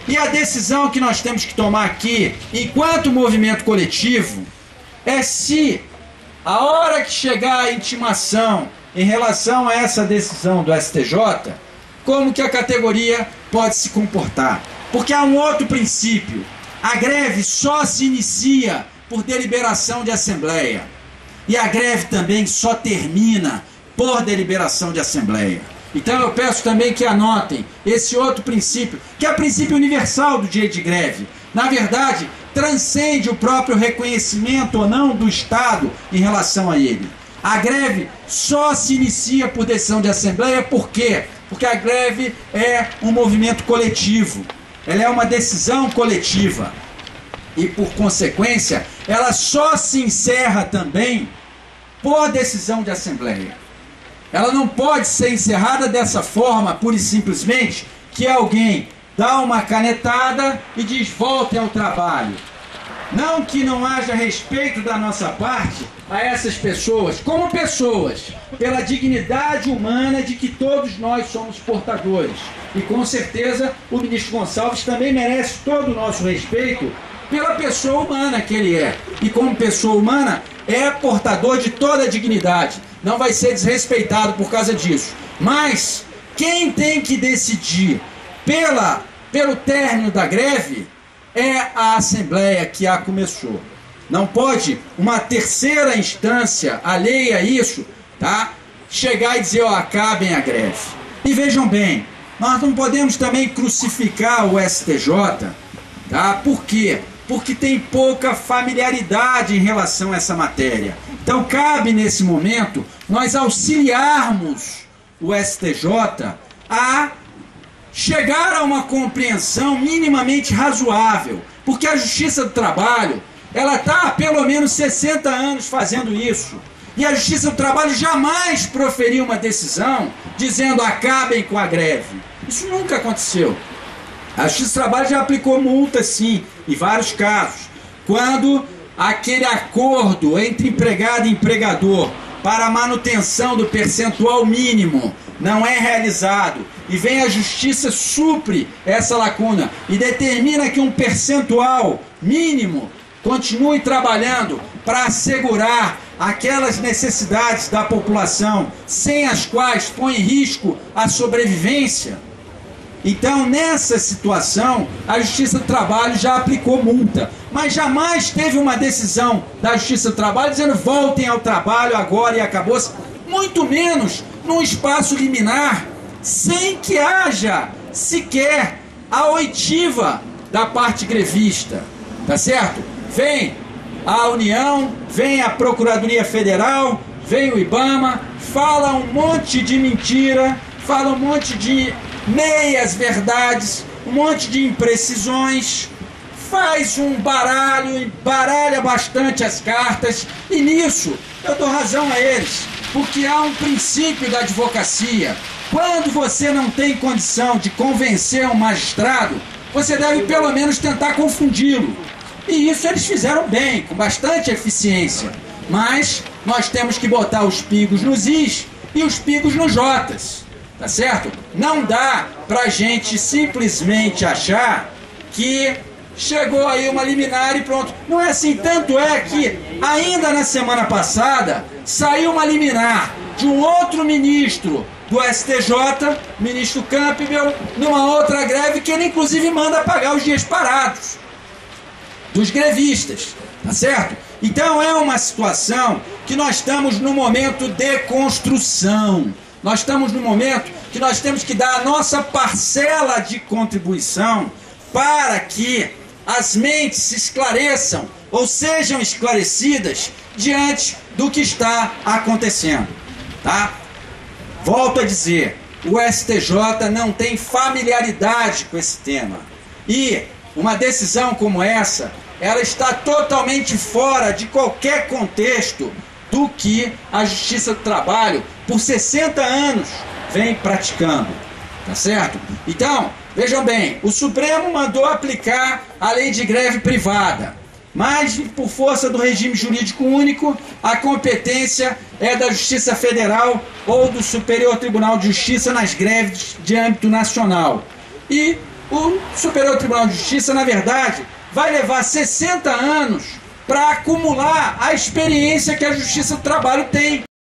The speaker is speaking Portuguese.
E a decisão que nós temos que tomar aqui, enquanto movimento coletivo, é se, a hora que chegar a intimação em relação a essa decisão do STJ, como que a categoria pode se comportar. Porque há um outro princípio: a greve só se inicia por deliberação de assembleia. E a greve também só termina por deliberação de assembleia. Então eu peço também que anotem esse outro princípio, que é o princípio universal do direito de greve. Na verdade, transcende o próprio reconhecimento ou não do Estado em relação a ele. A greve só se inicia por decisão de assembleia. Por quê? Porque a greve é um movimento coletivo. Ela é uma decisão coletiva. E, por consequência, ela só se encerra também por decisão de assembleia. Ela não pode ser encerrada dessa forma, pura e simplesmente, que alguém dá uma canetada e diz: voltem ao trabalho. Não que não haja respeito da nossa parte a essas pessoas, como pessoas, pela dignidade humana de que todos nós somos portadores. E com certeza o ministro Gonçalves também merece todo o nosso respeito pela pessoa humana que ele é. E como pessoa humana é portador de toda a dignidade. Não vai ser desrespeitado por causa disso. Mas quem tem que decidir pelo término da greve é a Assembleia que a começou. Não pode uma terceira instância alheia a isso, tá, chegar e dizer: ó, acabem a greve. E vejam bem, nós não podemos também crucificar o STJ, tá? Por quê? Porque tem pouca familiaridade em relação a essa matéria. Então cabe nesse momento nós auxiliarmos o STJ a chegar a uma compreensão minimamente razoável, porque a Justiça do Trabalho, ela está há pelo menos 60 anos fazendo isso, e a Justiça do Trabalho jamais proferiu uma decisão dizendo: acabem com a greve. Isso nunca aconteceu. A Justiça do Trabalho já aplicou multa, sim, em vários casos, quando aquele acordo entre empregado e empregador para a manutenção do percentual mínimo não é realizado, e vem a Justiça, supre essa lacuna e determina que um percentual mínimo continue trabalhando para assegurar aquelas necessidades da população sem as quais põe em risco a sobrevivência. Então, nessa situação, a Justiça do Trabalho já aplicou multa, mas jamais teve uma decisão da Justiça do Trabalho dizendo: voltem ao trabalho agora e acabou-se, muito menos num espaço liminar, sem que haja sequer a oitiva da parte grevista, tá certo? Vem a União, vem a Procuradoria Federal, vem o IBAMA, fala um monte de mentira, fala um monte de meias verdades, um monte de imprecisões, faz um baralho, baralha bastante as cartas, e nisso eu dou razão a eles, porque há um princípio da advocacia: quando você não tem condição de convencer um magistrado, você deve pelo menos tentar confundi-lo. E isso eles fizeram bem, com bastante eficiência. Mas nós temos que botar os pingos nos is e os pingos nos jotas, tá certo? Não dá pra gente simplesmente achar que chegou aí uma liminar e pronto. Não é assim. Tanto é que ainda na semana passada saiu uma liminar de um outro ministro do STJ, ministro Campbell, numa outra greve, que ele inclusive manda pagar os dias parados dos grevistas, tá certo? Então é uma situação que nós estamos no momento de construção. Nós estamos no momento que nós temos que dar a nossa parcela de contribuição para que as mentes se esclareçam ou sejam esclarecidas diante do que está acontecendo, tá? Volto a dizer, o STJ não tem familiaridade com esse tema. E uma decisão como essa, ela está totalmente fora de qualquer contexto do que a Justiça do Trabalho, por 60 anos, vem praticando. Tá certo? Então, vejam bem, o Supremo mandou aplicar a lei de greve privada, mas por força do regime jurídico único, a competência é da Justiça Federal ou do Superior Tribunal de Justiça nas greves de âmbito nacional. E O Superior Tribunal de Justiça, na verdade, vai levar 60 anos para acumular a experiência que a Justiça do Trabalho tem.